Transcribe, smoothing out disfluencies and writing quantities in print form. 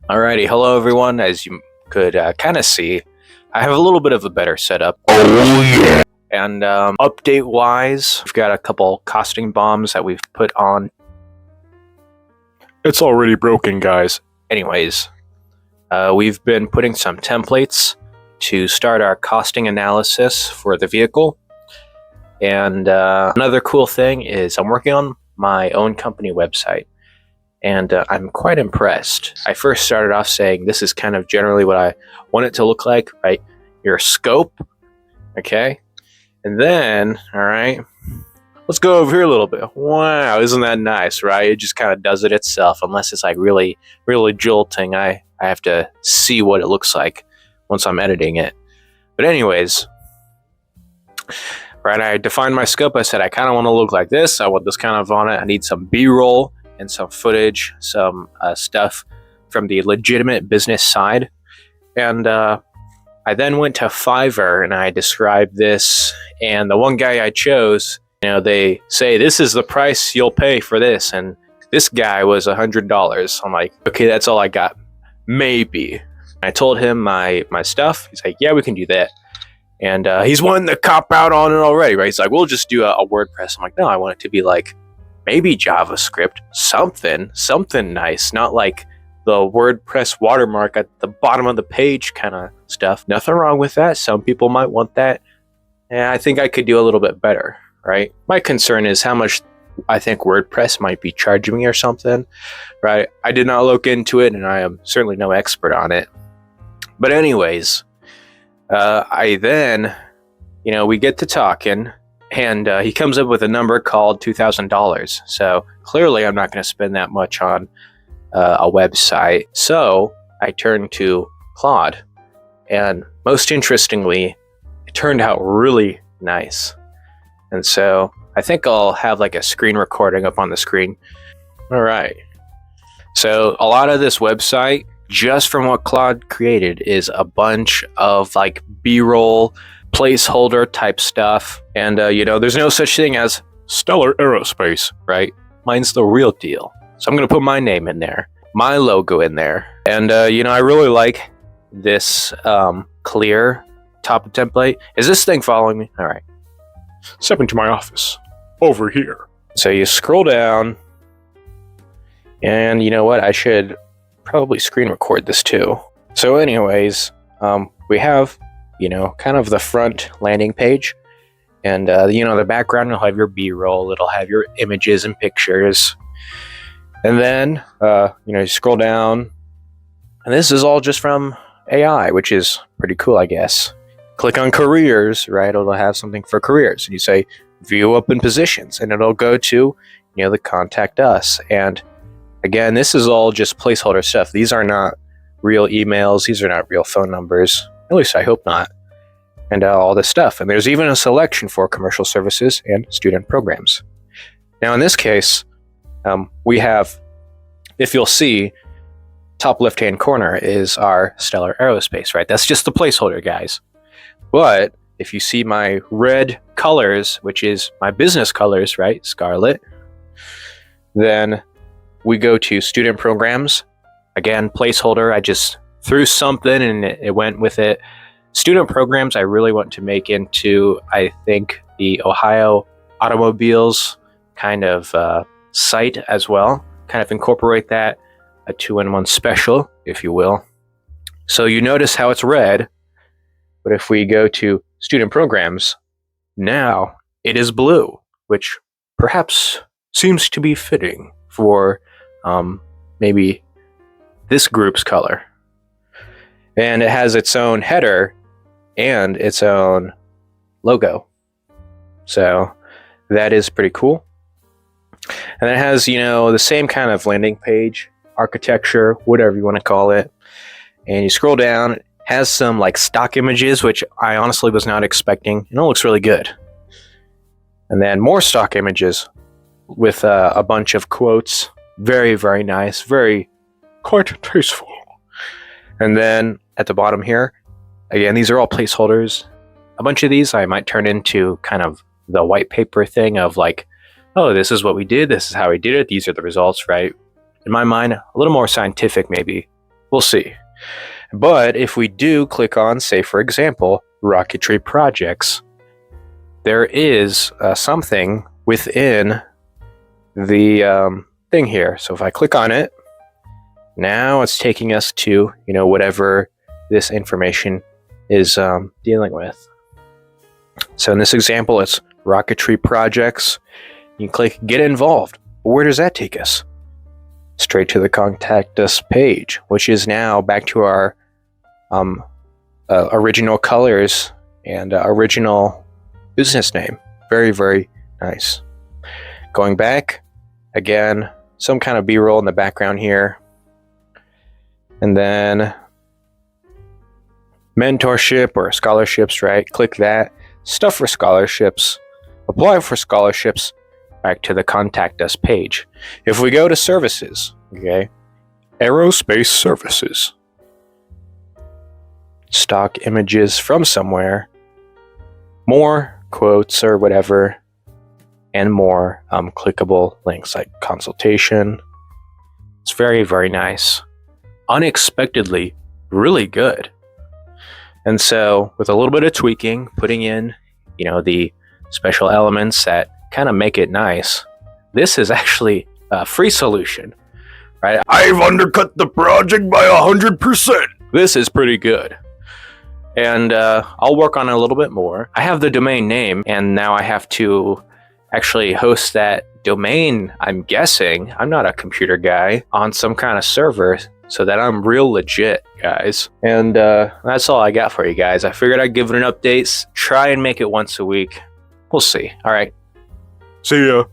Alrighty, hello everyone. As you could kind of see, I have a little bit of a better setup. And update-wise, we've got a couple costing bombs that we've put on. It's already broken, guys. Anyways, we've been putting some templates to start our costing analysis for the vehicle. And another cool thing is I'm working on my own company website. And I'm quite impressed. I first started off saying this is kind of generally what I want it to look like, right? Your scope, okay? And then, all right, let's go over here a little bit. Wow, isn't that nice, right? It just kind of does it itself, unless it's like really, really jolting. I have to see what it looks like once I'm editing it. But anyways, right, I defined my scope. I said I kind of want to look like this. I want this kind of on it. I need some B-roll and some footage, some stuff from the legitimate business side. And I then went to Fiverr and I described this. And the one guy I chose, they say, this is the price you'll pay for this. And this guy was $100. I'm like, okay, that's all I got. Maybe. I told him my stuff. He's like, yeah, we can do that. And he's wanting to cop out on it already, right? He's like, we'll just do a WordPress. I'm like, no, I want it to be like, maybe JavaScript, something nice, not like the WordPress watermark at the bottom of the page kind of stuff. Nothing wrong with that. Some people might want that. And I think I could do a little bit better, right? My concern is how much I think WordPress might be charging me or something, right? I did not look into it and I am certainly no expert on it. But anyways, I then, we get to talking. And he comes up with a number called $2,000. So clearly I'm not going to spend that much on a website. So I turned to Claude. And most interestingly, it turned out really nice. And so I think I'll have like a screen recording up on the screen. All right. So a lot of this website, just from what Claude created, is a bunch of like B-roll, placeholder type stuff. And there's no such thing as Stellar Aerospace, right? Mine's the real deal. So I'm going to put my name in there, my logo in there. And I really like this clear top template. Is this thing following me? All right. Step into my office over here. So you scroll down, and you know what? I should probably screen record this too. So anyways, we have kind of the front landing page. And, the background will have your B-roll. It'll have your images and pictures. And then, you scroll down. And this is all just from AI, which is pretty cool, I guess. Click on careers, right? It'll have something for careers. And you say, view open positions. And it'll go to, the contact us. And again, this is all just placeholder stuff. These are not real emails. These are not real phone numbers. At least I hope not. And all this stuff. And there's even a selection for commercial services and student programs. Now, in this case, we have, if you'll see, top left-hand corner is our Stellar Aerospace, right? That's just the placeholder, guys. But if you see my red colors, which is my business colors, right? Scarlet. Then we go to student programs. Again, placeholder. I just threw something and it went with it. Student programs, I really want to make into, I think, the Ohio Automobiles kind of site as well. Kind of incorporate that, a 2-in-1 special, if you will. So you notice how it's red, but if we go to student programs, now it is blue, which perhaps seems to be fitting for maybe this group's color. And it has its own header and its own logo. So that is pretty cool. And it has, the same kind of landing page, architecture, whatever you want to call it. And you scroll down, it has some like stock images, which I honestly was not expecting. And it looks really good. And then more stock images with a bunch of quotes. Very, very nice. Very quite tasteful. And then at the bottom here, again, these are all placeholders. A bunch of these I might turn into kind of the white paper thing of like, oh, this is what we did. This is how we did it. These are the results, right? In my mind, a little more scientific maybe. We'll see. But if we do click on, say, for example, Rocketry Projects, there is something within the thing here. So if I click on it, now it's taking us to, whatever this information is dealing with. So in this example, it's Rocketry Projects. You can click Get Involved. Where does that take us? Straight to the Contact Us page, which is now back to our original colors and original business name. Very, very nice. Going back, again, some kind of B-roll in the background here. And then mentorship or scholarships, right? Click that. Stuff for scholarships. Apply for scholarships. Back to the Contact Us page. If we go to services, okay, aerospace services, stock images from somewhere, more quotes or whatever, and more clickable links like consultation. It's very, very nice. Unexpectedly, really good. And so with a little bit of tweaking, putting in, the special elements that kind of make it nice, this is actually a free solution, right? I've undercut the project by 100%. This is pretty good. And I'll work on it a little bit more. I have the domain name, and now I have to actually host that domain, I'm guessing, I'm not a computer guy, on some kind of server so that I'm real legit, guys. And that's all I got for you guys. I figured I'd give it an update, try and make it once a week. We'll see. All right. See ya.